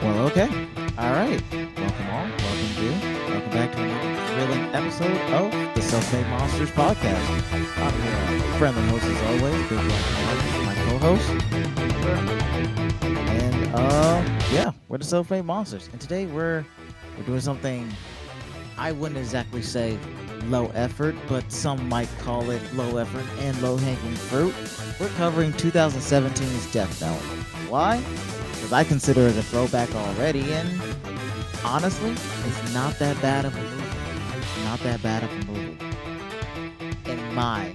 Well, okay. All right. Welcome all. Welcome back to another thrilling episode of the Self-Made Monsters podcast. I'm your friendly host as always, Big Black Mark, my co-host. And yeah, we're the Self-Made Monsters. And today we're doing something I wouldn't exactly say low effort, but some might call it low effort and low hanging fruit. We're covering 2017's Death Note. Why? Because I consider it a throwback already, and honestly, it's not that bad of a movie. It's not that bad of a movie, in my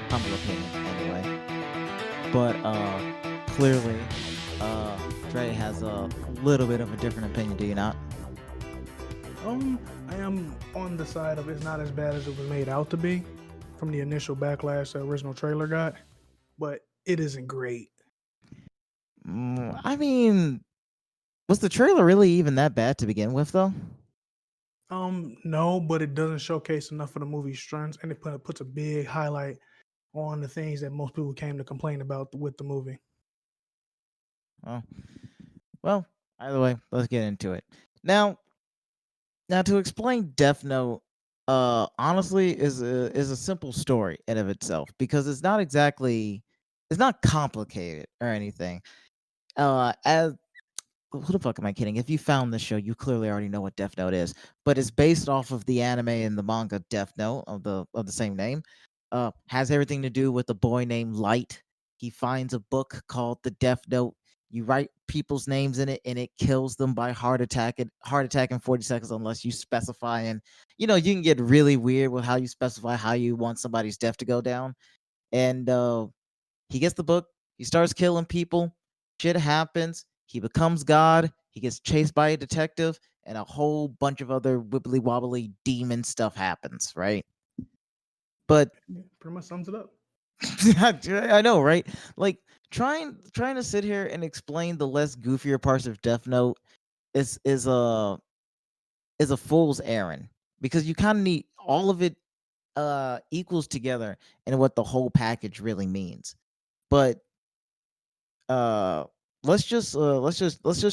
humble opinion, anyway. But clearly, Dre has a little bit of a different opinion. Do you not? I am on the side of it's not as bad as it was made out to be from the initial backlash the original trailer got, but it isn't great. I mean, was the trailer really even that bad to begin with, though? No, but it doesn't showcase enough of the movie's strengths, and it puts a big highlight on the things that most people came to complain about with the movie. Oh, well, either way, let's get into it. Now to explain Death Note, honestly, is a simple story in of itself because it's not complicated or anything. As who the fuck am I kidding? If you found this show, you clearly already know what Death Note is. But it's based off of the anime and the manga Death Note of the same name. Has everything to do with a boy named Light. He finds a book called the Death Note. You write people's names in it, and it kills them by heart attack in 40 seconds unless you specify. And you can get really weird with how you specify how you want somebody's death to go down. And he gets the book. He starts killing people. Shit happens. He becomes God. He gets chased by a detective, and a whole bunch of other wibbly wobbly demon stuff happens, right? But Yeah, pretty much sums it up. I know, right? Like trying to sit here and explain the less goofier parts of Death Note is a fool's errand because you kind of need all of it equals together and what the whole package really means. But uh let's just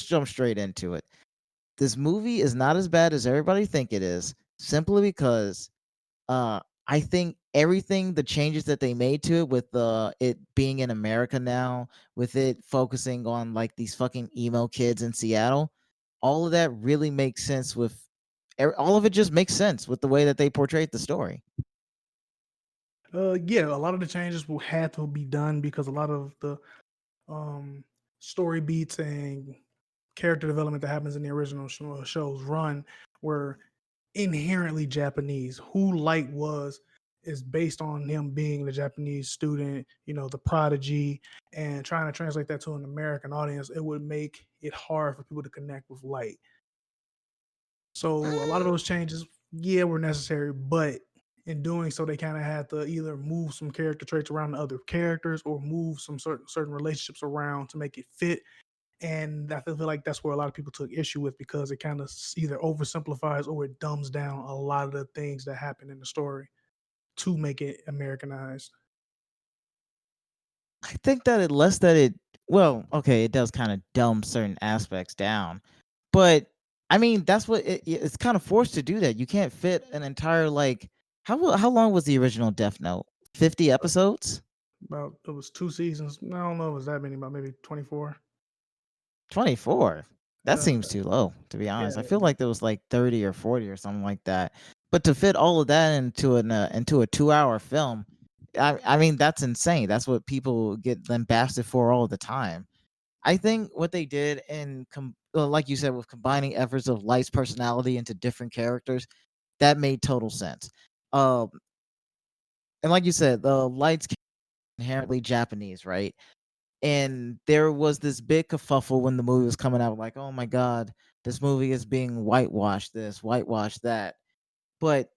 jump straight into it. This movie is not as bad as everybody think it is, simply because I think everything the changes that they made to it with it being in America now, with it focusing on like these fucking emo kids in Seattle, all of that really makes sense with all of it just makes sense with the way that they portrayed the story. Yeah, a lot of the changes will have to be done because a lot of the story beats and character development that happens in the original show's run were inherently Japanese. Who Light was is based on him being the Japanese student, the prodigy, and trying to translate that to an American audience, it would make it hard for people to connect with Light. So a lot of those changes, yeah, were necessary, but in doing so, they kind of had to either move some character traits around to other characters or move some certain relationships around to make it fit. And I feel like that's where a lot of people took issue with because it kind of either oversimplifies or it dumbs down a lot of the things that happen in the story to make it Americanized. I think that it less that it well, okay, it does kind of dumb certain aspects down, but I mean that's what it's kind of forced to do that. You can't fit an entire like how long was the original Death Note? 50 episodes? About it was 2 seasons. I don't know, if it was that many, about maybe 24. 24. That Uh, seems too low, to be yeah, honest. I feel like there was like 30 or 40 or something like that. But to fit all of that into a 2-hour film, I mean that's insane. That's what people get lambasted for all the time. I think what they did like you said with combining efforts of Light's personality into different characters, that made total sense. Um and like you said, the Light's inherently Japanese, right? And there was this big kerfuffle when the movie was coming out, like, oh my god, this movie is being whitewashed, this, whitewashed that. But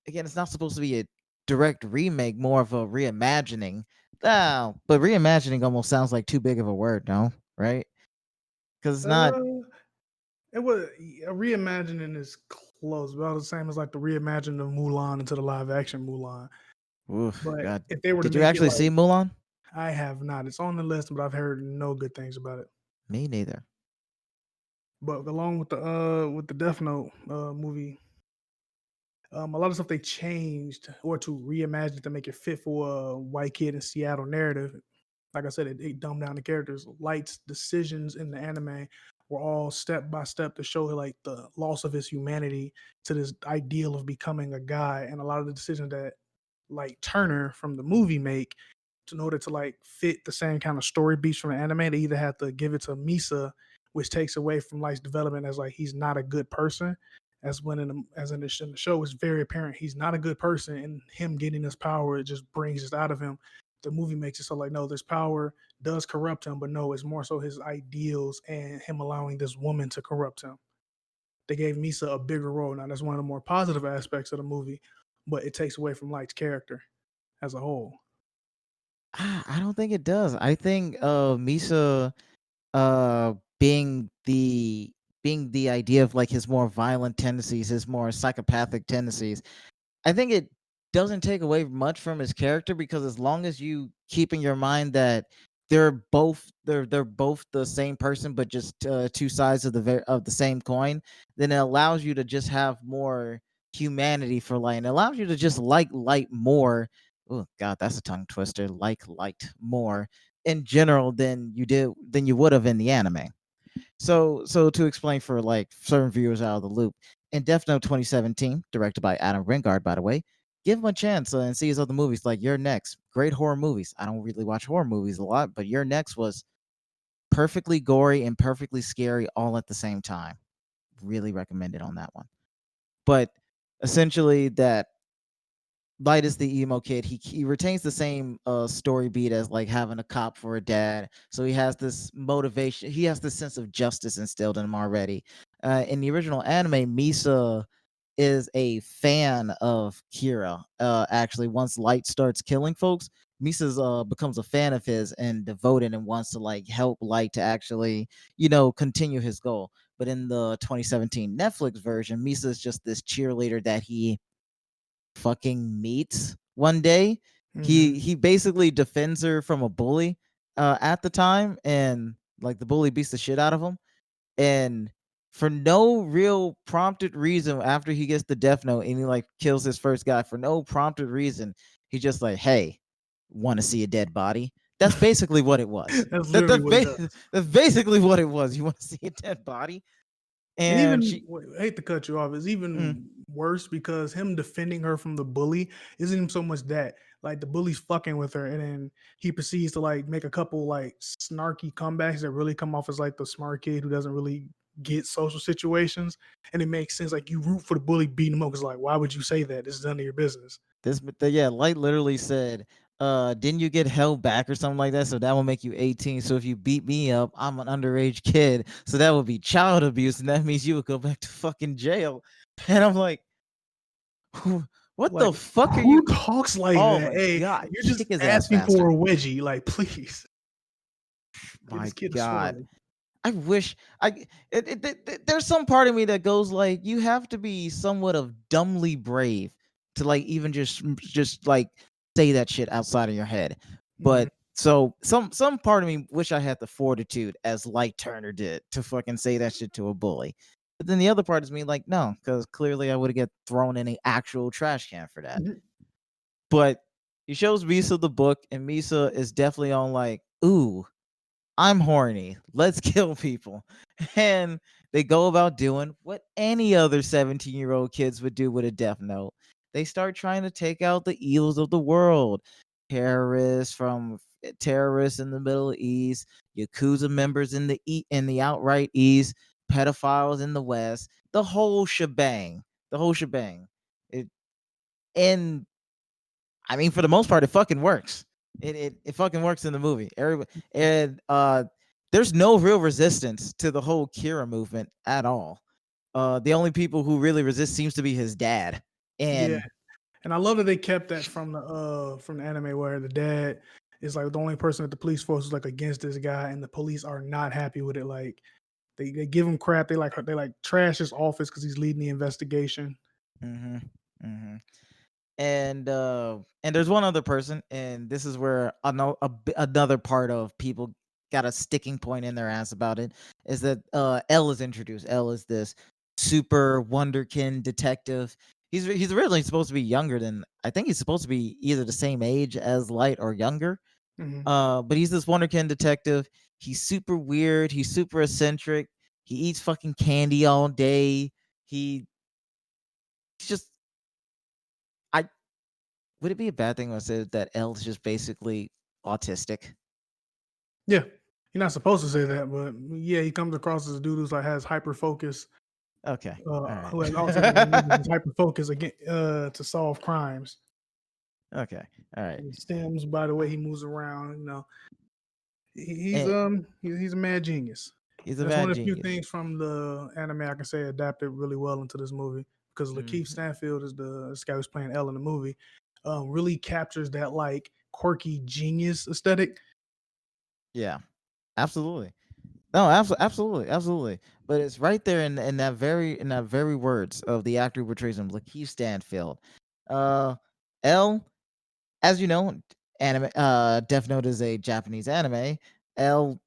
again, it's not supposed to be a direct remake, more of a reimagining. Oh, but reimagining almost sounds like too big of a word, no? Right? Because it's not. Uh, it was a reimagining is close, about the same as like the reimagining of Mulan into the live action Mulan. Oof, But God. if they were to Did you make it actually see like, Mulan? I have not. It's on the list, but I've heard no good things about it. Me neither. But along with the Death Note movie, a lot of stuff they changed or to reimagine to make it fit for a white kid in Seattle narrative. Like I said, it dumbed down the characters. Light's decisions in the anime were all step by step to show like the loss of his humanity to this ideal of becoming a guy, and a lot of the decisions that like Turner from the movie make in order to like fit the same kind of story beats from the anime, they either have to give it to Misa, which takes away from Light's development as like he's not a good person. As when in the show, it's very apparent he's not a good person, and him getting this power it just brings it out of him. The movie makes it so like no, this power does corrupt him, but no, it's more so his ideals and him allowing this woman to corrupt him. They gave Misa a bigger role. Now that's one of the more positive aspects of the movie, but it takes away from Light's character as a whole. I don't think it does. I think Misa uh being the being the idea of like his more violent tendencies, his more psychopathic tendencies, I think it doesn't take away much from his character, because as long as you keep in your mind that they're both the same person, but just two sides of of the same coin, then it allows you to just have more humanity for Light, and it allows you to just like Light more. Oh God, that's a tongue twister. Like Light more in general than you would have in the anime. So to explain for like certain viewers out of the loop, in Death Note 2017, directed by Adam Wingard, by the way, give him a chance and see his other movies like Your Next. Great horror movies. I don't really watch horror movies a lot, but Your Next was perfectly gory and perfectly scary all at the same time. Really recommend it on that one. But essentially, that Light is the emo kid. He retains the same story beat as like having a cop for a dad. So he has this motivation. He has this sense of justice instilled in him already. In the original anime, Misa is a fan of Kira. Actually, once Light starts killing folks, Misa's becomes a fan of his and devoted and wants to like help Light to actually continue his goal. But in the 2017 Netflix version, Misa is just this cheerleader that he fucking meets one day. Hmm. He basically defends her from a bully at the time, and like the bully beats the shit out of him, and for no real prompted reason, after he gets the death note and he like kills his first guy for no prompted reason, he's just like, hey, want to see a dead body? That's basically what it was. That's literally what he does. That's basically what it was. You want to see a dead body? And And even she I hate to cut you off, it's mm, even worse because him defending her from the bully isn't even so much that like the bully's fucking with her, and then he proceeds to like make a couple like snarky comebacks that really come off as like the smart kid who doesn't really get social situations, and it makes sense. Like you root for the bully beating him up because like why would you say that? This is none of your business. yeah, Light literally said, didn't you get held back or something like that? So that will make you 18. So if you beat me up, I'm an underage kid. So that would be child abuse, and that means you would go back to fucking jail. And I'm like, what the Like fuck are you? who talks like Oh that? my Hey, god, you're just kick his ass asking for faster. a wedgie. Like please give My this kid a god. sword. I wish there's some part of me that goes like, you have to be somewhat of dumbly brave to like even just like say that shit outside of your head. Mhm. But so some part of me wish I had the fortitude as Light Turner did to fucking say that shit to a bully. But then the other part is me like, no, because clearly I would have get thrown in an actual trash can for that. Mhm. But he shows Misa the book, and Misa is definitely on like, ooh, I'm horny. Let's kill people. And they go about doing what any other 17-year-old kids would do with a death note. They start trying to take out the evils of the world. Terrorists in the Middle East, Yakuza members in the outright East, pedophiles in the West, the whole shebang. The whole shebang. It and I mean, for the most part, it fucking works. It fucking works in the movie. Everybody and there's no real resistance to the whole Kira movement at all. The only people who really resist seems to be his dad. Yeah, And and I love that they kept that from the anime where the dad is like the only person at the police force is like against this guy, and the police are not happy with it. Like they give him crap. They like trash his office because he's leading the investigation. hmm hmm and there's one other person, and this is where another part of people got a sticking point in their ass about it, is that L is introduced. L is this super wonderkin detective. He's originally supposed to be younger than, I think he's supposed to be either the same age as Light or younger. Hmm. But he's this wonderkin detective. He's super weird. He's super eccentric. He eats fucking candy all day. He's just I would it be a bad thing if I said that L is just basically autistic? Yeah, you're not supposed to say that, but yeah, he comes across as a dude who's like has hyper focus, Okay. All right. who has autism and uses hyper focus again to solve crimes. Okay. All right. And he stems by the way he moves around. He's And he's a mad genius. he's a And that's one mad of the few genius. things from the anime I can say adapted really well into this movie because Lakeith Mhm. Stanfield is this guy who's playing L in the movie. Really captures that like quirky genius aesthetic. Yeah. Absolutely. No, absolutely, absolutely. But it's right there in that very words of the actor who portrays him, Lakeith Stanfield. Uh, L, as you know, anime. Death Note is a Japanese anime. L,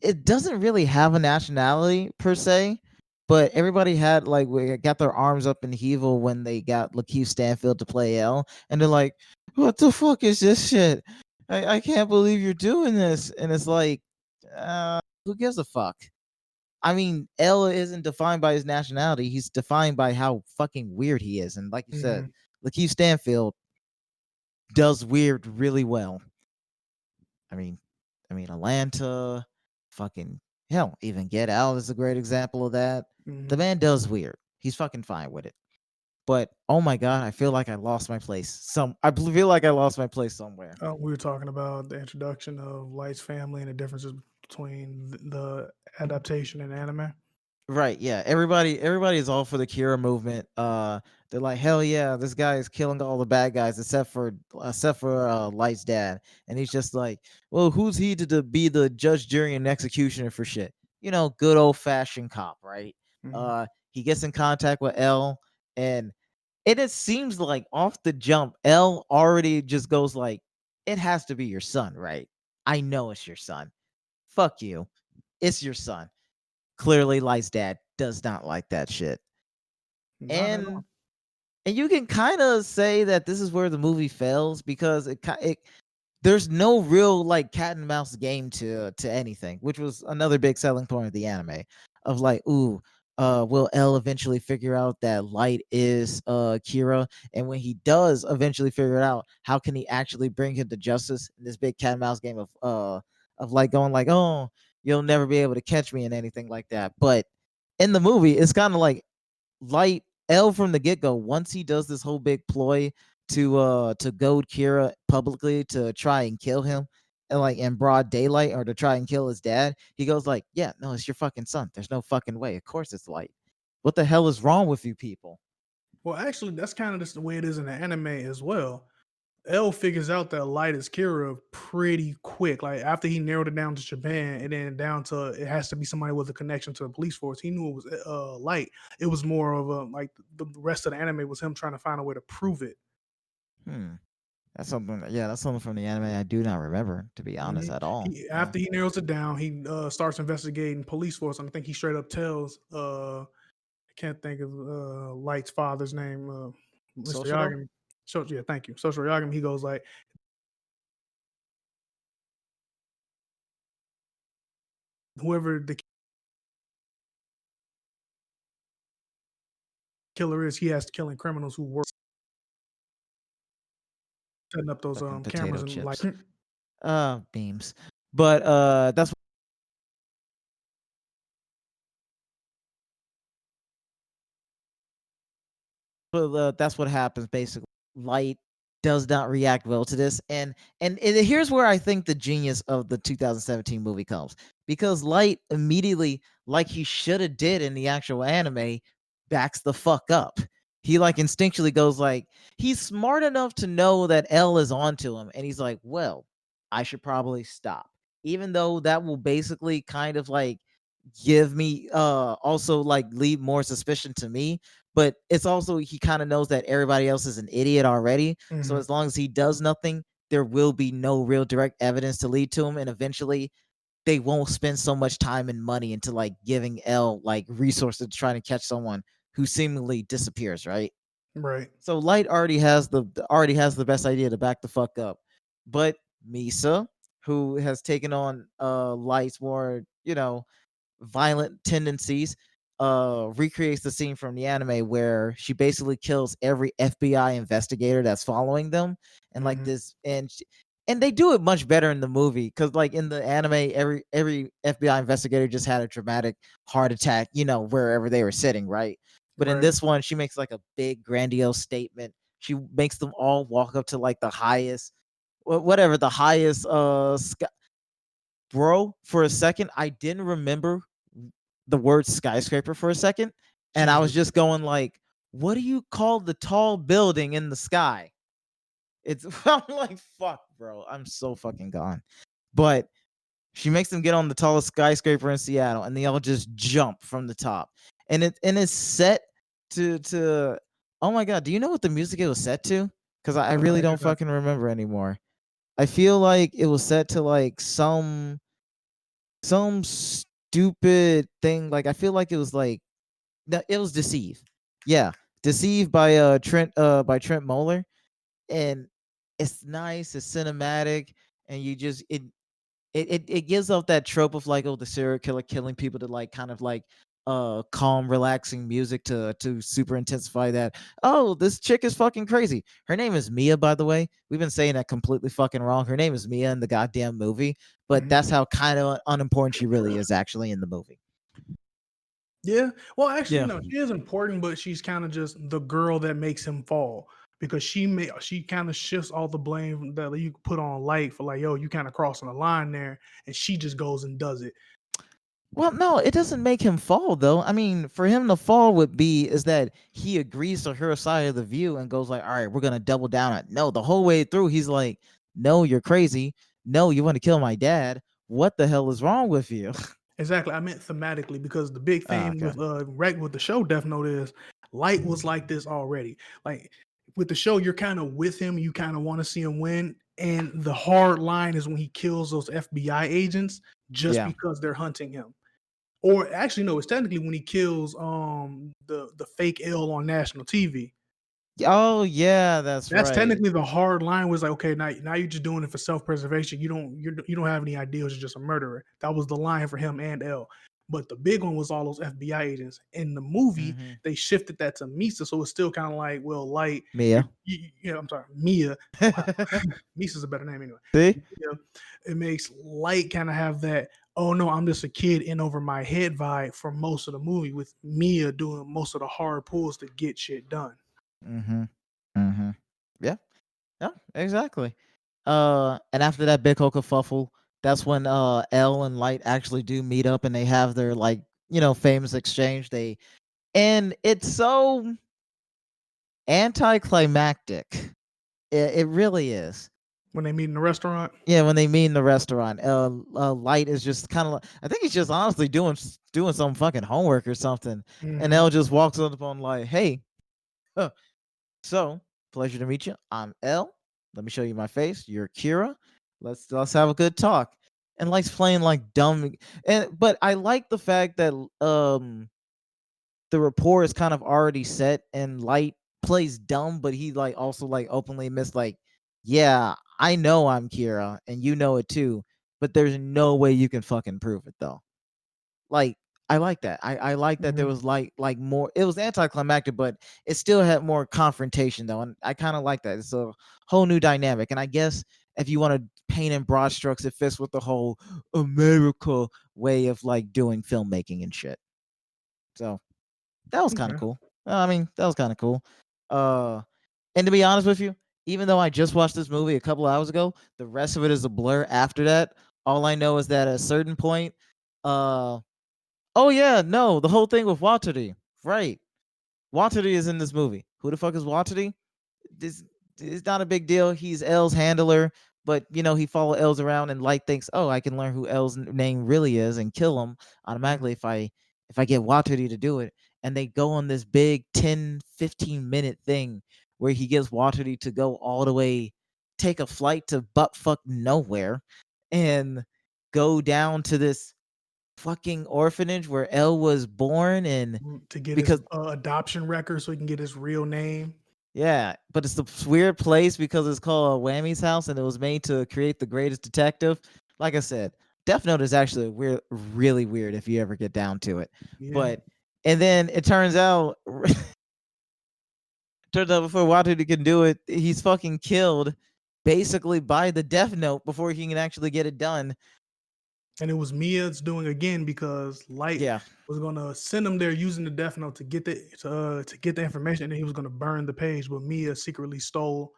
it doesn't really have a nationality per se, but everybody had like got their arms up in heavel when they got Lakeith Stanfield to play L, and they're like, "What the fuck is this shit? I can't believe you're doing this." And it's like, who gives a fuck? I mean, L isn't defined by his nationality; he's defined by how fucking weird he is. And like you said, Hmm. Lakeith Stanfield does weird really well. I mean, Atlanta, fucking hell, even Get Out is a great example of that. The Hmm. man does weird. He's fucking fine with it. But oh my god, I feel like I lost my place. I feel like I lost my place somewhere. We were talking about the introduction of Light's family and the differences between the adaptation and anime. Right, yeah. Everybody is all for the Kira movement. They're like, hell yeah, this guy is killing all the bad guys except for Light's dad. And he's just like, well, who's he to be the judge, jury, and executioner for shit? Good old fashioned cop, right? Hmm. He gets in contact with L, and it seems like off the jump, L already just goes like, it has to be your son, right? I know it's your son. Fuck you. It's your son. Clearly, Light's dad does not like that shit. Not at And all. and you can kind of say that this is where the movie fails because it there's no real like cat and mouse game to anything, which was another big selling point of the anime. Of like, ooh, will L eventually figure out that Light is Kira? And when he does eventually figure it out, how can he actually bring him to justice in this big cat and mouse game of like going like, oh, you'll never be able to catch me and anything like that. But in the movie, it's kind of like Light L from the get go. Once he does this whole big ploy to goad Kira publicly to try and kill him, and like in broad daylight, or to try and kill his dad, he goes like, "Yeah, no, it's your fucking son. There's no fucking way. Of course it's Light. What the hell is wrong with you people?" Well, actually, that's kind of just the way it is in the anime as well. L figures out that Light is Kira pretty quick. Like after he narrowed it down to Japan and then down to it has to be somebody with a connection to the police force. He knew it was Light. It was more of a like the rest of the anime was him trying to find a way to prove it. Hmm. That's something. Yeah, that's something from the anime I do not remember, to be honest, Mhm. at all. He Yeah. after he narrows it down, he starts investigating police force, and I think he straight up tells I can't think of Light's father's name, Mr. Soshiro. Yagami. So yeah, thank you. Social Yagami. He goes like, whoever the killer is, he has to killing criminals who work setting up those Fucking cameras potato and like chips. Beams. But that's what happens basically. Light does not react well to this. And here's where I think the genius of the 2017 movie comes, because Light immediately, like he should have did in the actual anime, backs the fuck up. He like instinctually goes like, he's smart enough to know that L is onto him, and he's like, well, I should probably stop, even though that will basically kind of like give me also like lead more suspicion to me. But it's also, he kind of knows that everybody else is an idiot already, so Hmm. as long as he does nothing, there will be no real direct evidence to lead to him, and eventually they won't spend so much time and money into like giving L like resources to try to catch someone who seemingly disappears, right? Right. So Light already has the best idea to back the fuck up. But Misa, who has taken on Light's more, violent tendencies, recreates the scene from the anime where she basically kills every FBI investigator that's following them, and like Hmm. this, and they do it much better in the movie, because like in the anime, every FBI investigator just had a dramatic heart attack, wherever they were sitting, right? But in Right. this one, she makes like a big grandiose statement. She makes them all walk up to like the highest, whatever the highest bro, for a second, I didn't remember the word skyscraper for a second. And I was Jesus. just going like, what do you call the tall building in the sky? It's I'm like, fuck, bro. I'm so fucking gone. But she makes them get on the tallest skyscraper in Seattle, and they all just jump from the top. And it's set to oh my god, do you know what the music it was set to? Because I really I do don't not. fucking remember anymore. I feel like it was set to like some stupid thing. Like I feel like it was like, no, it was Deceive. Yeah, Deceive by Trent Moeller, and it's nice, it's cinematic, and you just it gives off that trope of like, oh, the serial killer killing people, to like kind of like calm relaxing music to super intensify that. Oh, this chick is fucking crazy. Her name is Mia, by the way. We've been saying that completely fucking wrong. Her name is Mia in the goddamn movie, but Hmm. that's how kind of unimportant she really is actually in the movie. Yeah. Well, actually, Yeah. no, she is important, but she's kind of just the girl that makes him fall because she kind of shifts all the blame that you put on Light for like, yo, you kind of crossing the line there, and she just goes and does it. Well, no, it doesn't make him fall though. I mean, for him to fall would be is that he agrees to her side of the view and goes like, "All right, we're gonna double down on it." No, the whole way through, he's like, "No, you're crazy. No, you want to kill my dad. What the hell is wrong with you?" Exactly. I meant thematically because the big Oh, thing okay. with with the show Death Note is Light was like this already. Like with the show, you're kind of with him, you kind of want to see him win. And the hard line is when he kills those FBI agents just Yeah. because they're hunting him. Or actually, no, it's technically when he kills the fake L on national TV. Oh, yeah, that's That's right. technically the hard line was like, okay, now you're just doing it for self-preservation. You don't have any ideals, you're just a murderer. That was the line for him and L. But the big one was all those FBI agents. In the movie, Mm-hmm. they shifted that to Misa, so it's still kind of like, well, Light, Mia. I'm sorry, Mia. Wow, Misa's a better name anyway. See? Mia, it makes Light kind of have that, oh no, I'm just a kid in over my head vibe for most of the movie, with Mia doing most of the hard pulls to get shit done. Mm-hmm. Mm-hmm. Yeah. Yeah. Exactly. And after that big kerfuffle, that's when L and Light actually do meet up, and they have their like, famous exchange. And it's so anticlimactic. It really is. When they meet in the restaurant. Yeah, when they meet in the restaurant, Light is just kind of like, I think he's just honestly doing some fucking homework or something, and Hmm. Elle just walks up on like, "Hey, huh, so pleasure to meet you. I'm Elle. Let me show you my face. You're Kira. Let's have a good talk." And Light's playing like dumb, but I like the fact that the rapport is kind of already set, and Light plays dumb, but he like also like openly admits like, yeah, I know I'm Kira and you know it too, but there's no way you can fucking prove it though. Like, I like that. I like that there Hmm. was like more, it was anticlimactic, but it still had more confrontation though. And I kind of like that. It's a whole new dynamic. And I guess if you want to paint in broad strokes, it fits with the whole America way of like doing filmmaking and shit. So that was kind of Okay. cool. I mean, that was kind of cool. Uh, and to be honest with you, even though I just watched this movie a couple hours ago, the rest of it is a blur after that. All I know is that at a certain point, uh oh yeah, no, the whole thing with Watery. Right. Watery is in this movie. Who the fuck is Watery? This is not a big deal. He's L's handler, but he follow L's around, and Light thinks, "Oh, I can learn who L's name really is and kill him Mhm. automatically if I get Watery to do it." And they go on this big 10-15 minute thing where he gets Watery to go all the way, take a flight to butt fuck nowhere, and go down to this fucking orphanage where L was born. And To get his because adoption record so he can get his real name. yeah, but it's the weird place because it's called Whammy's house, and it was made to create the greatest detective. Like I said, Death Note is actually weird, really weird if you ever get down to it. Yeah. But and then it turns out, before Wataru can do it, he's fucking killed, basically by the Death Note before he can actually get it done. And it was Mia's doing again because Light Yeah. was gonna send him there using the Death Note to get the information, and then he was gonna burn the page, but Mia secretly stole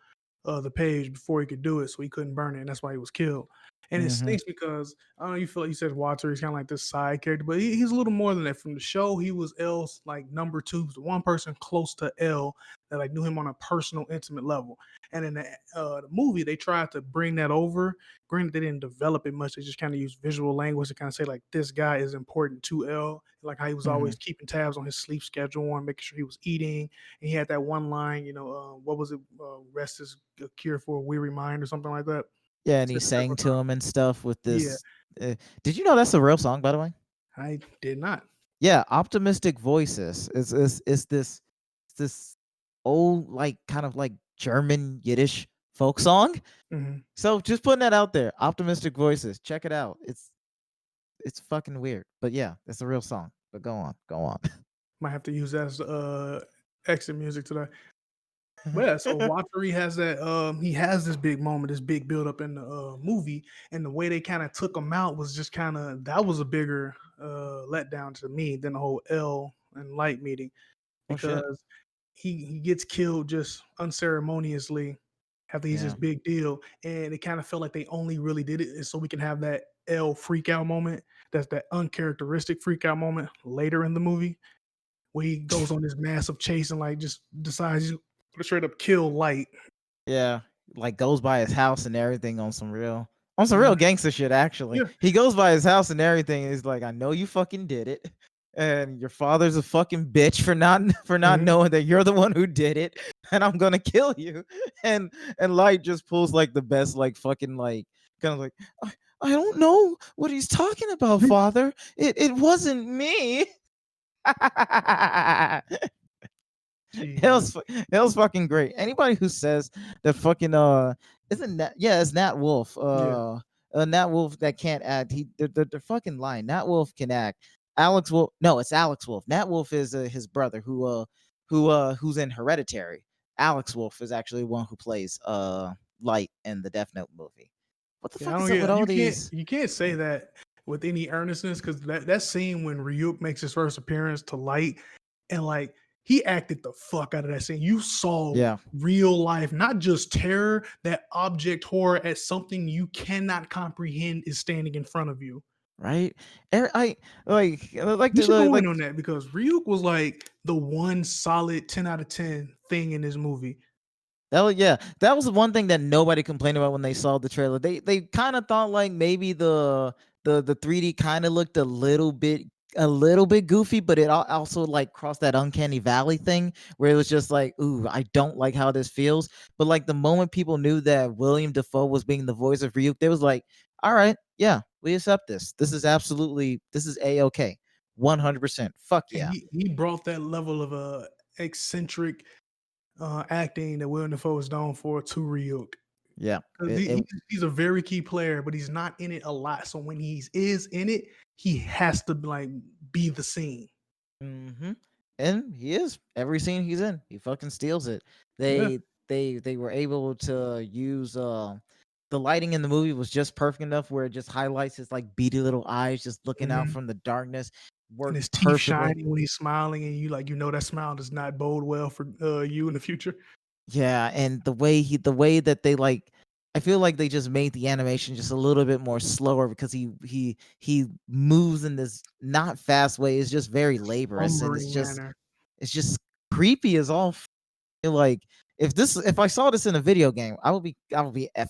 the page before he could do it, so he couldn't burn it, and that's why he was killed. And it Mm-hmm. stinks because I don't know. You feel like you said Walter, he's kind of like this side character, but he's a little more than that. From the show, he was L's like number two, the one person close to L that like knew him on a personal, intimate level. And in the movie, they tried to bring that over. Granted, they didn't develop it much. They just kind of used visual language to kind of say like this guy is important to L, like how he was Mm-hmm. always keeping tabs on his sleep schedule and making sure he was eating. And he had that one line, what was it? Rest is a cure for a weary mind or something like that. Yeah, and he Said it sang several to times. him and stuff with Yeah, this. Did you know that's a real song, by the way? I did not. Yeah, optimistic voices. It's this old, like, kind of like German Yiddish folk song. Mhm. So just putting that out there. Optimistic voices. Check it out. It's fucking weird. But yeah, it's a real song. But go on. Go on. Might have to use that as exit music today. But yeah, so Watari has that he has this big moment, this big build up in the movie, and the way they kind of took him out was just kind of that was a bigger letdown to me than the whole L and Light meeting Oh shit. because he gets killed just unceremoniously after he's this Yeah. big deal, and it kind of felt like they only really did it so we can have that L freak out moment. That's that uncharacteristic freak out moment later in the movie where he goes on this massive chase and like just decides he's gonna straight up kill Light. Yeah, like goes by his house and everything on some real gangster shit. Actually, Yeah. he goes by his house and everything. And he's like, I know you fucking did it, and your father's a fucking bitch for not for not Mhm. knowing that you're the one who did it, and I'm gonna kill you. And Light just pulls like the best like fucking like kind of like I don't know what he's talking about, father. It wasn't me. It Jesus. was it was fucking great. Anybody who says that fucking isn't that yeah, it's Nat Wolf. Yeah. Nat Wolf that can't act. They're fucking lying. Nat Wolf can act. Alex Wolf, no, it's Alex Wolf. Nat Wolf is his brother who's in Hereditary. Alex Wolf is actually one who plays Light in the Death Note movie. What the Yeah, I fuck is don't up with get all you can't these? you can't say that with any earnestness because that scene when Ryuk makes his first appearance to Light and like he acted the fuck out of that scene. You saw Yeah, real life, not just terror, that object horror at something you cannot comprehend is standing in front of you. right. I like You the should go in like on that because Ryuk was like the one solid 10 out of 10 thing in this movie. Yeah, that was the one thing that nobody complained about when they saw the trailer. They kind of thought like maybe the 3D kind of looked a little bit goofy, but it also like crossed that uncanny valley thing where it was just like, ooh, I don't like how this feels. But like the moment people knew that William Defoe was being the voice of Ryuk, they was like, all right, yeah, we accept this. This is a okay, 100%. Fuck And yeah, he brought that level of eccentric acting that Willem Dafoe is known for to Ryuk. yeah. Because he's a very key player, but he's not in it a lot. So when he is in it, he has to like be the scene. Hmm. And he is every scene he's in. He fucking steals it. Yeah. They were able to use the lighting in the movie was just perfect enough where it just highlights his like beady little eyes just looking out Mhm. from the darkness. And Worked his teeth perfectly. shining when he's smiling, and you know that smile does not bode well for you in the future. Yeah, and the way that they like, I feel like they just made the animation just a little bit more slower because he moves in this not fast way. It's just very laborious, and Lumbering manner. it's just creepy as all. Like, if I saw this in a video game, I would be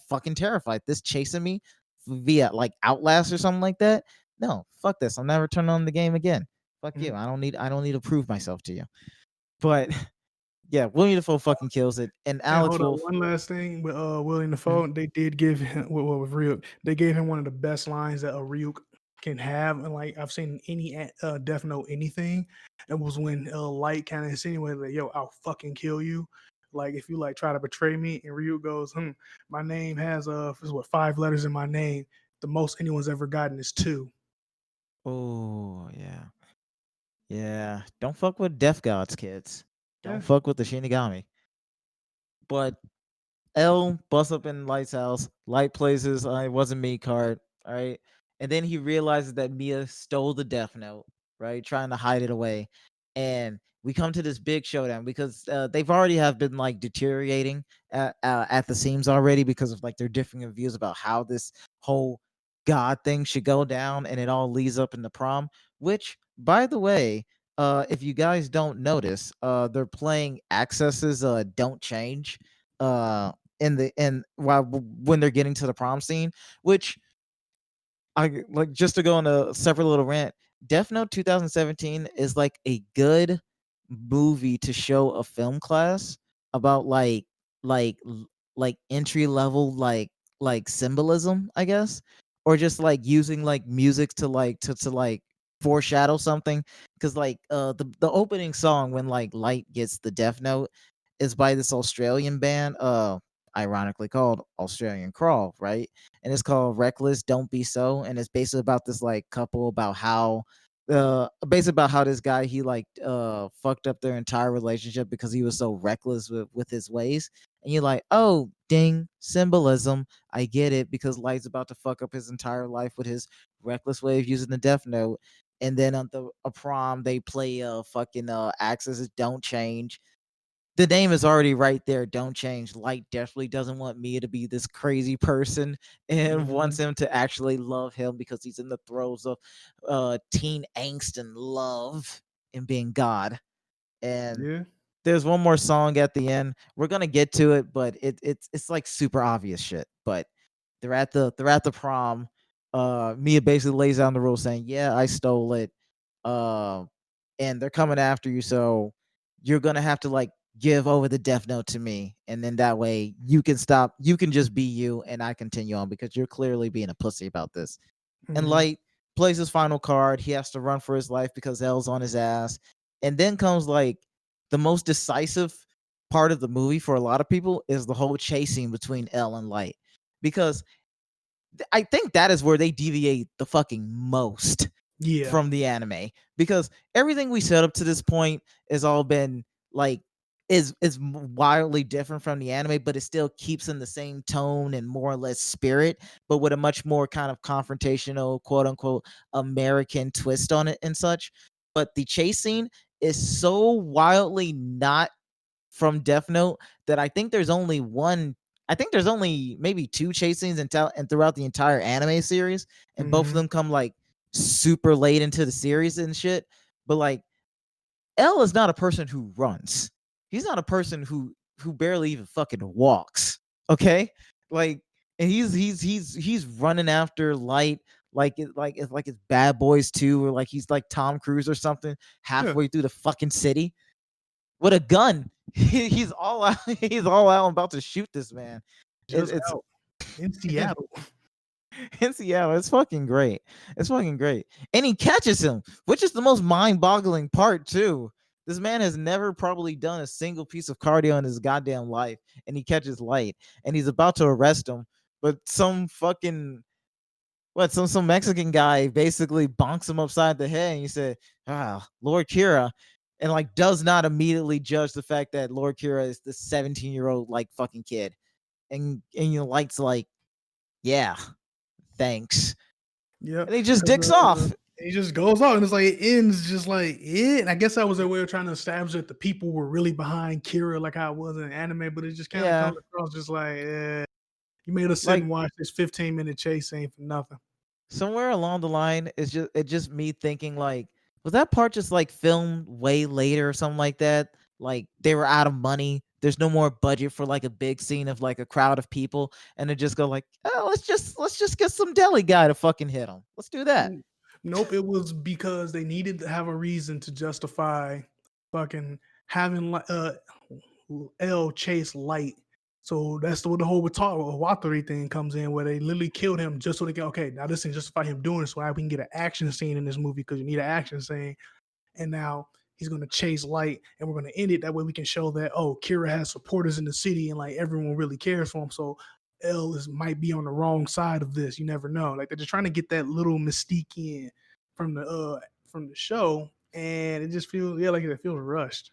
fucking terrified. This chasing me via like Outlast or something like that. No, fuck this. I'm never turning on the game again. Fuck Mhm. you. I don't need to prove myself to you. But yeah, William Dafoe fucking kills it, and And Alex hold on, Wolf. one last thing with William Mhm. Dafoe, they did give him with Ryuk, they gave him one of the best lines that a Ryuk can have, and like I've seen in any Death Note anything. It was when Light kind of insinuated like, "Yo, I'll fucking kill you." Like if you like try to betray me, and Ryuk goes, my name has is what 5 letters in my name. The most anyone's ever gotten is 2." Oh yeah, yeah. Don't fuck with Death Gods, kids. Yeah. Don't fuck with the Shinigami. But L busts up in Light's house. Light plays his "it wasn't me" card. All right. And then he realizes that Mia stole the Death Note, right? Trying to hide it away. And we come to this big showdown because they've already have been like deteriorating at the seams already because of like their differing views about how this whole God thing should go down. And it all leads up in the prom, which, by the way, if you guys don't notice, they're playing Access's Don't Change in while when they're getting to the prom scene, which I like. Just to go on a separate little rant, Death Note 2017 is like a good movie to show a film class about like like entry level like symbolism, I guess, or just like using like music to like foreshadow something. Because like the opening song when like Light gets the Death Note is by this Australian band, ironically called Australian Crawl, right? And it's called Reckless Don't Be So, and it's basically about this like couple about how basically about how this guy he like fucked up their entire relationship because he was so reckless with his ways. And you're like, oh ding, symbolism. I get it, because Light's about to fuck up his entire life with his reckless way of using the Death Note. And then on the a prom they play fucking Axis Don't Change. The name is already right there. Don't change. Light definitely doesn't want Mia to be this crazy person and wants Mhm. him to actually love him because he's in the throes of teen angst and love and being God. And Yeah. there's one more song at the end. We're gonna get to it, but it's like super obvious shit. But they're at the prom. Mia basically lays down the rule saying, "Yeah, I stole it. Uh, and they're coming after you, so you're gonna have to like give over the Death Note to me, and then that way you can stop. You can just be you, and I continue on because you're clearly being a pussy about this." And Mhm. Light plays his final card. He has to run for his life because L's on his ass. And then comes like the most decisive part of the movie for a lot of people is the whole chasing between L and Light. Because I think that is where they deviate the fucking most Yeah. from the anime, because everything we set up to this point has all been like is wildly different from the anime, but it still keeps in the same tone and more or less spirit, but with a much more kind of confrontational, quote unquote, American twist on it and such. But the chase scene is so wildly not from Death Note that I think there's only one. I think there's only maybe two chase scenes and throughout the entire anime series, and both of Mhm. them come like super late into the series and shit. But like L is not a person who runs. He's not a person who barely even fucking walks. Okay, like, and he's running after Light like it's Bad Boys 2, or like he's like Tom Cruise or something Yeah. halfway through the fucking city with a gun. He's all out. He's all out and about to shoot this man. Just It's out in Seattle. in Seattle. It's fucking great. It's fucking great. And he catches him, which is the most mind-boggling part too. This man has never probably done a single piece of cardio in his goddamn life, and he catches Light, and he's about to arrest him, but some fucking some Mexican guy basically bonks him upside the head, and he said, Lord Kira, and like does not immediately judge the fact that Lord Kira is the 17-year-old like fucking kid, and you know, Light's like, yeah, thanks, Yep. and he just Because dicks off. He just goes out, and it's like it ends just like it. And I guess that was their way of trying to establish that the people were really behind Kira, like how it was in anime. But it just kind of Yeah, comes across just like, you made us sit like and watch this 15-minute chase scene for nothing. somewhere along the line, it's just me thinking like, was that part just like filmed way later or something like that? Like they were out of money. There's no more budget for like a big scene of like a crowd of people, and they just go like, oh, let's just get some deli guy to fucking hit him. Let's do that. Mm, nope, it was because they needed to have a reason to justify fucking having L chase Light. So that's the whole Watari thing comes in, where they literally killed him just so they can, okay, now this thing justify him doing it, so now we can get an action scene in this movie because you need an action scene. And now he's going to chase Light, and we're going to end it that way. We can show that, oh, Kira has supporters in the city and like everyone really cares for him. So L is might be on the wrong side of this. You never know. Like they're just trying to get that little mystique in from the show, and it just feels, yeah, like it feels rushed.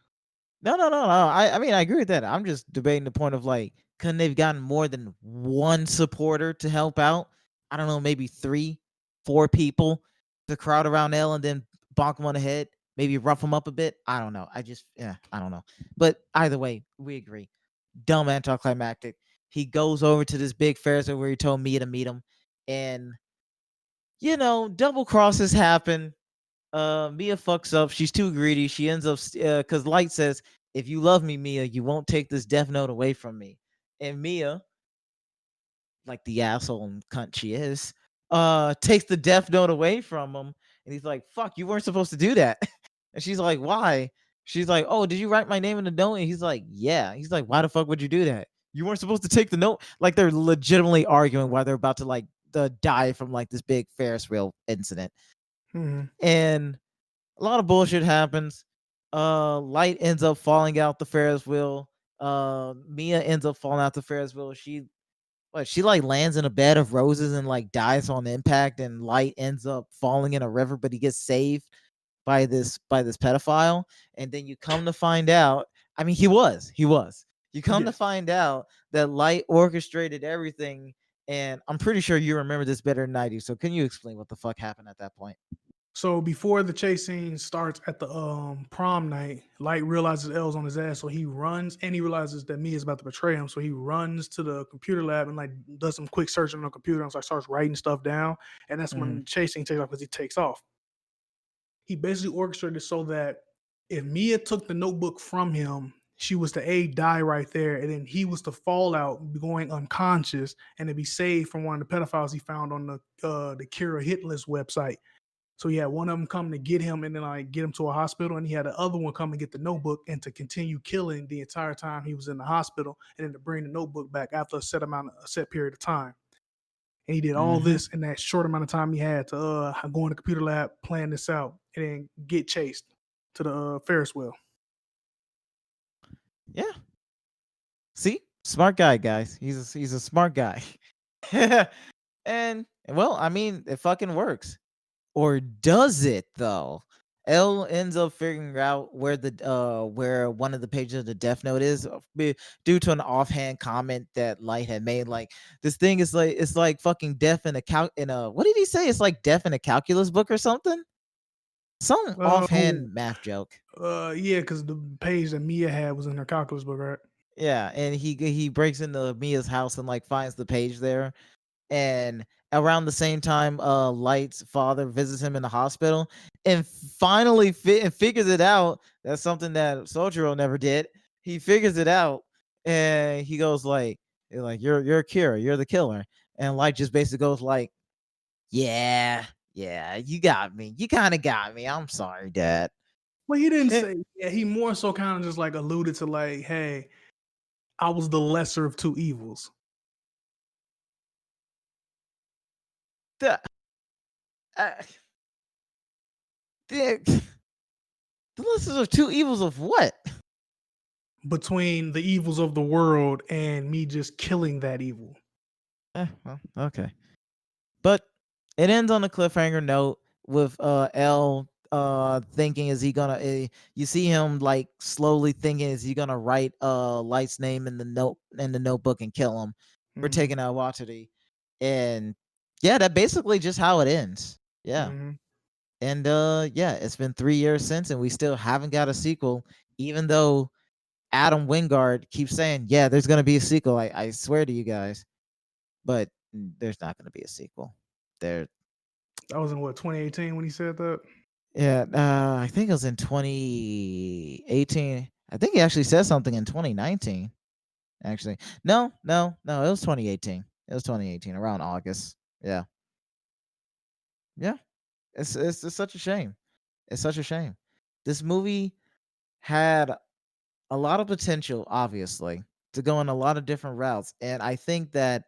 No, no, no, no. I mean, I agree with that. I'm just debating the point of like, couldn't they've gotten more than one supporter to help out? I don't know, maybe three, four people to crowd around L and then bonk him on the head, maybe rough him up a bit. I don't know. Yeah, I don't know. But either way, we agree. Dumb anticlimactic. He goes over to this big Ferris where he told Mia to meet him, and double crosses happen. Mia fucks up. She's too greedy. She ends up because Light says, "If you love me, Mia, you won't take this death note away from me." And Mia, like the asshole and cunt she is, takes the death note away from him, and he's like, "Fuck, you weren't supposed to do that." And she's like, "Why?" She's like, "Oh, did you write my name in the note?" And he's like, "Yeah." He's like, "Why the fuck would you do that? You weren't supposed to take the note." Like they're legitimately arguing why they're about to like die from like this big Ferris wheel incident, Mhm. and a lot of bullshit happens. Light ends up falling out the Ferris wheel. Mia ends up falling out the Ferris wheel. She like lands in a bed of roses and like dies on impact, and Light ends up falling in a river, but he gets saved by this pedophile. And then you come to find out, I mean, he was. You come to Yes. find out that Light orchestrated everything, and I'm pretty sure you remember this better than I do. So can you explain what the fuck happened at that point? So before the chase scene starts at the prom night, Light realizes L's on his ass, so he runs, and he realizes that Mia's about to betray him. So he runs to the computer lab and like does some quick searching on the computer and like starts writing stuff down. And that's when Mhm. the chase scene takes off because he takes off. He basically orchestrated so that if Mia took the notebook from him, she was to die right there, and then he was to fall out, going unconscious, and to be saved from one of the pedophiles he found on the Kira hit list website. So he had one of them come to get him and then like get him to a hospital, and he had the other one come and get the notebook and to continue killing the entire time he was in the hospital, and then to bring the notebook back after a set period of time. And he did all Mhm. this in that short amount of time he had to go in the computer lab, plan this out, and then get chased to the Ferris wheel. Yeah. See? Smart guy, guys. He's a smart guy. And well, I mean, it fucking works. Or does it though? L ends up figuring out where one of the pages of the Death Note is due to an offhand comment that Light had made. Like this thing is like it's like fucking death in a what did he say? It's like death in a calculus book or something. Some Oh, offhand math joke. yeah, because the page that Mia had was in her calculus book, right? Yeah, and he breaks into Mia's house and like finds the page there, and around the same time Light's father visits him in the hospital and finally and figures it out. That's something that Sojiro never did. He figures it out, and he goes like you're Kira, you're the killer. And Light just basically goes like, yeah, yeah, you got me, you kind of got me, I'm sorry, dad. Well, he didn't Eh, say. Yeah, he more so kind of just like alluded to like, hey, I was the lesser of two evils. the, uh, the, the list of two evils of what? Between the evils of the world and me just killing that evil. Well, okay. But it ends on a cliffhanger note with L thinking, is he gonna you see him like slowly thinking, is he gonna write Light's name in the notebook and kill him for Hmm. taking out Watari. And yeah, that basically just how it ends. Yeah. Hmm. And yeah, it's been 3 years since, and we still haven't got a sequel, even though Adam Wingard keeps saying, "Yeah, there's gonna be a sequel." I swear to you guys, but there's not gonna be a sequel. There, That was in what 2018 when he said that. yeah, I think it was in 2018. I think he actually said something in 2019. Actually, no, it was 2018. It was 2018 around August. Yeah, yeah. It's such a shame. It's such a shame. This movie had a lot of potential, obviously, to go in a lot of different routes, and I think that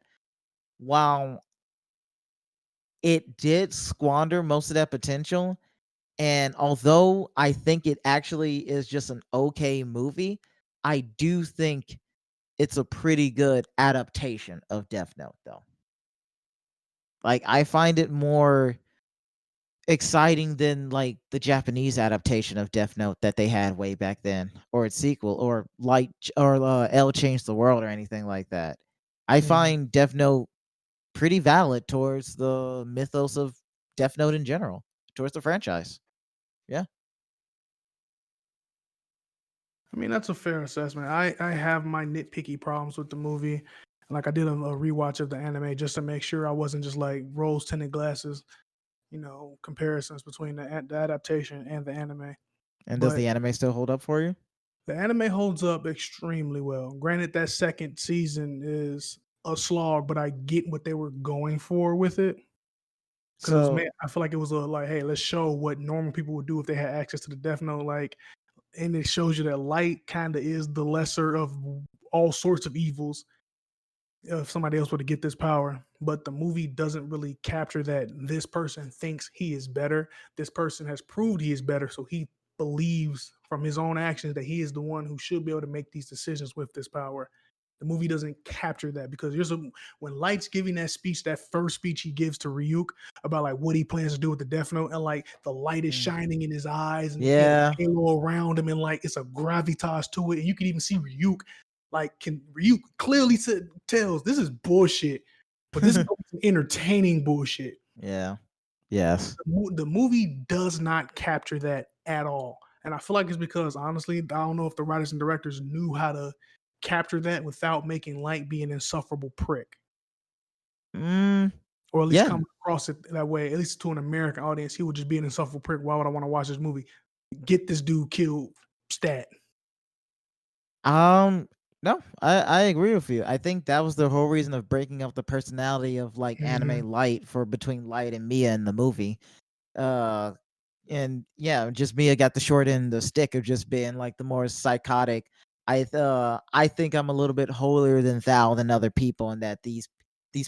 while it did squander most of that potential, and although I think it actually is just an okay movie, I do think it's a pretty good adaptation of Death Note, though. Like, I find it more exciting than like the Japanese adaptation of Death Note that they had way back then, or its sequel, or L Changed the World, or anything like that. I Mhm. find Death Note pretty valid towards the mythos of Death Note in general, towards the franchise. Yeah, I mean, that's a fair assessment. I have my nitpicky problems with the movie. Like I did a rewatch of the anime just to make sure I wasn't just like rose tinted glasses, comparisons between the adaptation and the anime. and does But the anime still hold up for you? the anime holds up extremely well. Granted, that second season is a slog, but I get what they were going for with it. Because it was So, made, I feel like it was a like, hey, let's show what normal people would do if they had access to the Death Note. Like, and it shows you that light kind of is the lesser of all sorts of evils if somebody else were to get this power. But the movie doesn't really capture that this person thinks he is better. This person has proved he is better. So he believes from his own actions that he is the one who should be able to make these decisions with this power. The movie doesn't capture that because when Light's giving that speech, that first speech he gives to Ryuk about like what he plans to do with the Death Note, and like the light is mm, shining in his eyes, and he has a yeah, halo around him, and like it's a gravitas to it, and you can even see Ryuk like, can Ryuk clearly tells this is bullshit, but this is entertaining bullshit. yeah, yes. The movie does not capture that at all, and I feel like it's because honestly, I don't know if the writers and directors knew how to capture that without making Light be an insufferable prick, Mm, or at least yeah. come across it that way. At least to an American audience, he would just be an insufferable prick. Why would I want to watch this movie? Get this dude killed, stat. Um, no, I agree with you. I think that was the whole reason of breaking up the personality of like Hmm. anime Light for between Light and Mia in the movie. Uh, and yeah, just Mia got the short end of the stick of just being like the more psychotic. I think I'm a little bit holier than thou than other people, and that these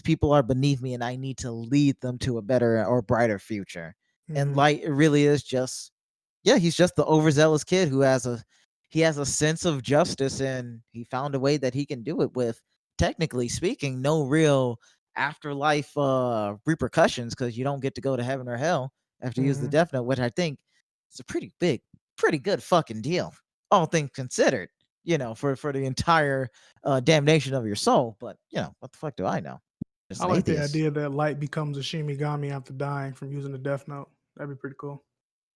people are beneath me, and I need to lead them to a better or brighter future. And Hmm. Light really is just, yeah, he's just the overzealous kid who has a sense of justice, and he found a way that he can do it with, technically speaking, no real afterlife repercussions, because you don't get to go to heaven or hell after you use the Hmm. Death Note, which I think is a pretty good fucking deal, all things considered. For the entire damnation of your soul. But what the fuck do I know? Just I an like the atheist. idea that Light becomes a Shinigami after dying from using the Death Note. That'd be pretty cool.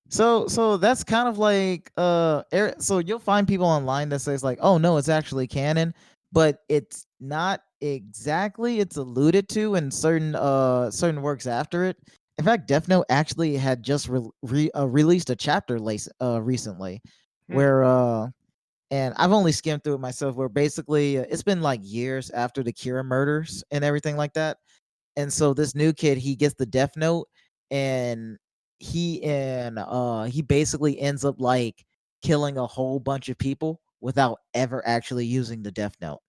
So that's kind of like so you'll find people online that says like, "Oh no, it's actually canon," but it's not exactly. It's alluded to in certain works after it. In fact, Death Note actually had just released a chapter recently Hmm. where and I've only skimmed through it myself, where basically it's been like years after the Kira murders and everything like that, and so this new kid, he gets the Death Note, and he basically ends up like killing a whole bunch of people without ever actually using the Death Note.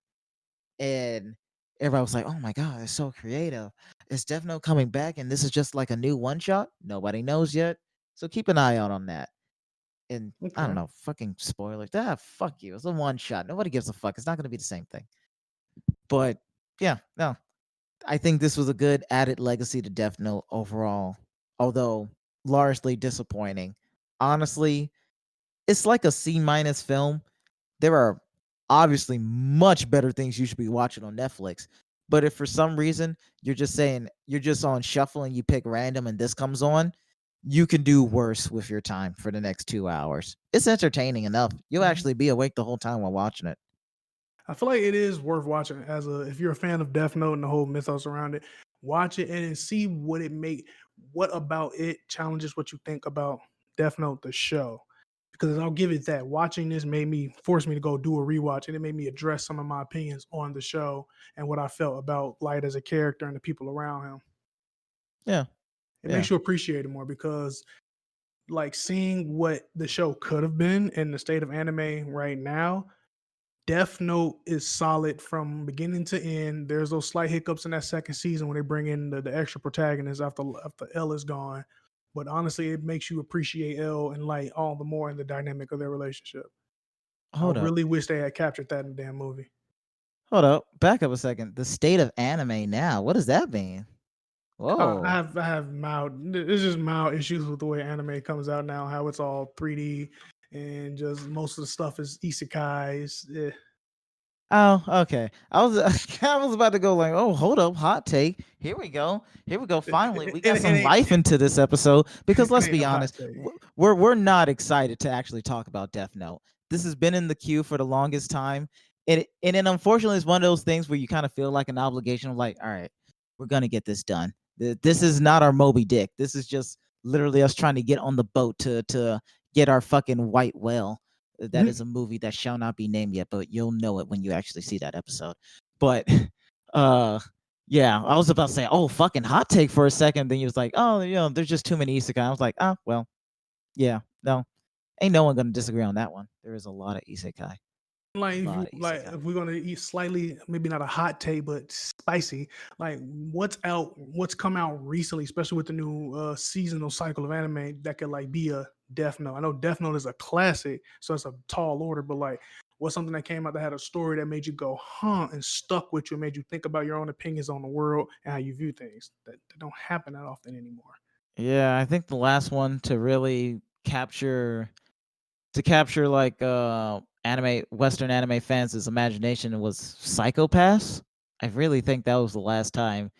And everybody was like, "Oh my god, it's so creative. Is Death Note coming back and this is just like a new one shot?" Nobody knows yet. So keep an eye out on that. And I don't Okay. know, fucking spoilers. Fuck you. It's a one shot. Nobody gives a fuck. It's not gonna be the same thing. But yeah, no, I think this was a good added legacy to Death Note overall, although largely disappointing. Honestly, it's like a C minus film. There are obviously much better things you should be watching on Netflix. But if for some reason you're just saying you're just on shuffle and you pick random and this comes on, you can do worse with your time for the next 2 hours. It's entertaining enough. You'll Mhm. actually be awake the whole time while watching it. I feel like it is worth watching as a if you're a fan of Death Note and the whole mythos around it, watch it and then see what about it challenges what you think about Death Note the show. Because I'll give it that. Watching this made me force me to go do a rewatch and it made me address some of my opinions on the show and what I felt about Light as a character and the people around him. Yeah, It yeah. makes you appreciate it more because like seeing what the show could have been in the state of anime right now, Death Note is solid from beginning to end. There's those slight hiccups in that second season when they bring in the extra protagonist after L is gone. But honestly, it makes you appreciate L and Light all the more in the dynamic of their relationship. I Hold up. really wish they had captured that in the damn movie. Hold up. Back up a second. The state of anime now. What does that mean? I Whoa. have I have mild it's just mild issues with the way anime comes out now, how it's all 3D and just most of the stuff is isekais. Oh, okay. I was I was about to go like, oh, hold up, hot take. Here we go. Here we go. Finally, we got It some ain't life into this episode because it let's ain't be no hot honest, take. we're not excited to actually talk about Death Note. This has been in the queue for the longest time. And then unfortunately it's one of those things where you kind of feel like an obligation of like, all right, we're gonna get this done. This is not our Moby Dick. This is just literally us trying to get on the boat to get our fucking white whale. That is a movie that shall not be named yet, but you'll know it when you actually see that episode. But uh yeah, I was about to say, oh, fucking hot take for a second. Then he was like, oh, there's just too many isekai. I was like, oh, well, yeah, no, ain't no one gonna disagree on that one. There is a lot of isekai, Like a if lot you of like isekai. if we're gonna eat slightly maybe not a hot take but spicy, like what's come out recently, especially with the new seasonal cycle of anime that could like be a Death Note. I know Death Note is a classic, so it's a tall order, but like what's something that came out that had a story that made you go huh and stuck with you and made you think about your own opinions on the world and how you view things that don't happen that often anymore. Yeah, I think the last one to really capture like anime Western anime fans' imagination was Psychopaths. I really think that was the last time.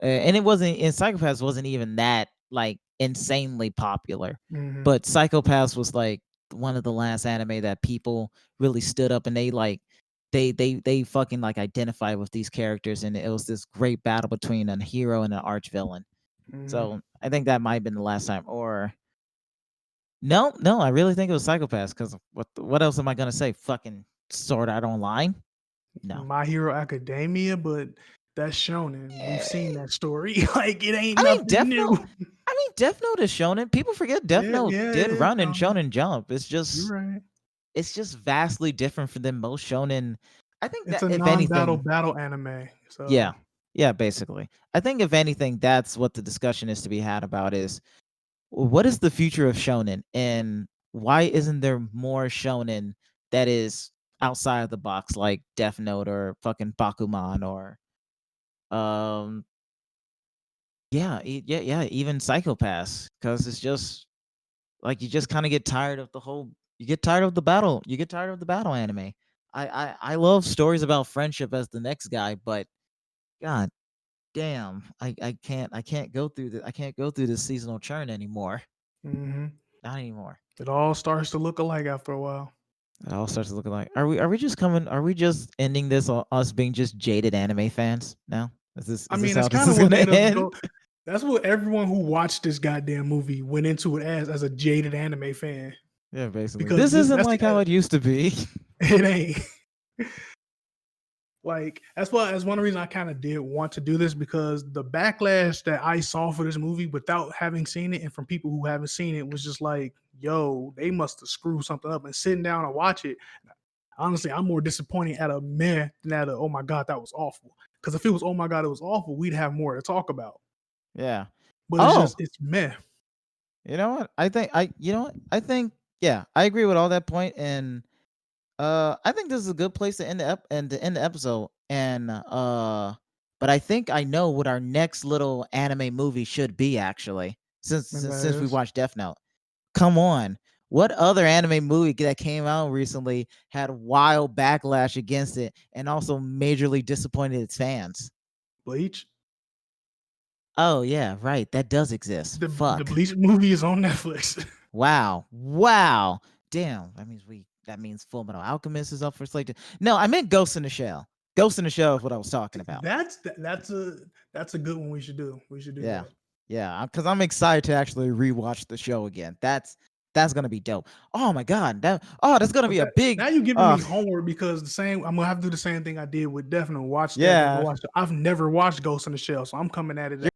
And it wasn't in Psychopaths wasn't even that like insanely popular. Hmm. But Psychopaths was like one of the last anime that people really stood up and they like they fucking like identify with these characters and it was this great battle between a hero and an arch villain. Hmm. So I think that might have been the last time. Or no, no, I really think it was Psychopaths because what else am I gonna say? Fucking Sword Art Online? No. My Hero Academia, but that's shonen. We've seen Eh, that story. Like it ain't I mean, nothing Death new. Note. I mean, Death Note is shonen. People forget Death Yeah, Note yeah, it did is run in shonen. Shonen Jump. You're right. It's just vastly different from than most shonen. I think It's that a if non-battle anything, battle anime. So yeah, yeah, basically, I think if anything, that's what the discussion is to be had about is what is the future of shonen and why isn't there more shonen that is outside of the box like Death Note or fucking Bakuman or um yeah yeah even Psychopaths because it's just like you just kind of get tired of the whole you get tired of the battle you get tired of the battle anime. I love stories about friendship as the next guy, but god damn, I can't go through the I can't go through this seasonal churn anymore. mhm. Not anymore. It all starts to look alike after a while. It all starts looking like are we just ending this on us being just jaded anime fans now? I Is this mean, that's how this kind of is what gonna made us end? go. That's what everyone who watched this goddamn movie went into it as a jaded anime fan Yeah, basically. because This this isn't that's like how it used to be. it ain't. Like that's one reason I kind of did want to do this because the backlash that I saw for this movie without having seen it and from people who haven't seen it was just like, yo, they must have screwed something up and sitting down and watch it. Honestly, I'm more disappointed at a meh than at a oh my god, that was awful. Because if it was oh my god, it was awful, we'd have more to talk about. Yeah. But Oh, it's meh. you know what? I think yeah, I agree with all that point and I think this is a good place to end to end the episode and but I think I know what our next little anime movie should be actually. And that Since we is. watched Death Note. Come on. What other anime movie that came out recently had wild backlash against it and also majorly disappointed its fans? Bleach. Oh yeah, right. That does exist. The Fuck. Bleach movie is on Netflix. Wow. Wow. Damn. That means Full Metal Alchemist is up for slate. No, I meant Ghost in the Shell. Ghost in the Shell is what I was talking about. That's a good one. We should do. We should do Yeah. that. Yeah. Because I'm excited to actually rewatch the show again. That's gonna be dope. Oh my god. That's gonna But be a big now you're giving me homework because I'm gonna have to do the same thing I did with Death Note. Watch that, then go yeah. watch. I've never watched Ghost in the Shell, so I'm coming at it. The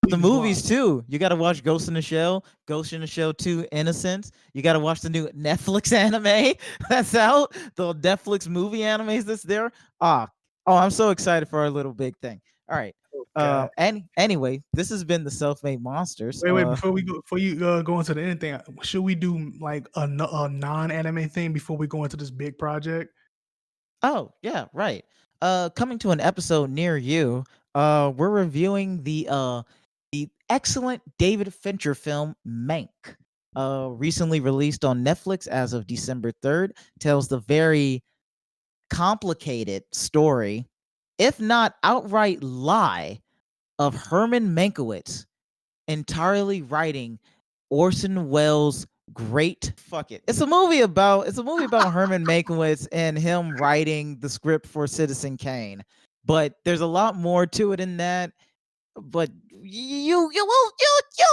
Please watch. movies too. You got to watch Ghost in the Shell, Ghost in the Shell 2, Innocence. You got to watch the new Netflix anime that's out. The Netflix movie animes that's there. Ah, I'm so excited for our little big thing. All right. God. And anyway, this has been the Self-Made Monsters. Wait, before you go into the anything, should we do like a non-anime thing before we go into this big project? Oh, yeah, right. Coming to an episode near you, we're reviewing the excellent David Fincher film Mank. Recently released on Netflix as of December 3rd, tells the very complicated story, if not outright lie, of Herman Mankiewicz entirely writing Orson Welles' great fuck it. It's a movie about Herman Mankiewicz and him writing the script for Citizen Kane. But there's a lot more to it than that. But you'll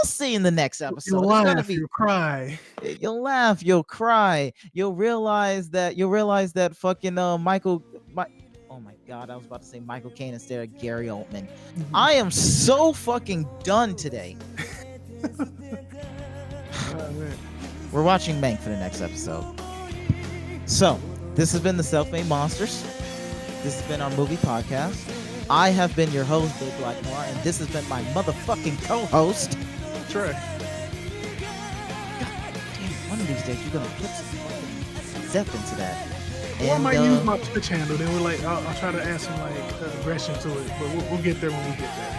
see in the next You'll episode. It's gonna laugh, be you'll cry. you'll laugh, you'll cry, you'll realize that fucking oh my god, I was about to say Michael Caine instead of Gary Oldman. I am so fucking done today. We're watching Mank for the next episode. So, this has been the Self-Made Monsters. This has been our movie podcast. I have been your host, Bill Blackmore, and this has been my motherfucking co-host, Trey. God damn, one of these days you're gonna put some fucking zep into that. Or I might use my Twitch handle. Then I'll try to add some aggression to it, but we'll get there when we get there.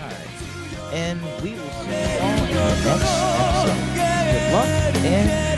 All right. And we will see you all in the next episode. Good luck and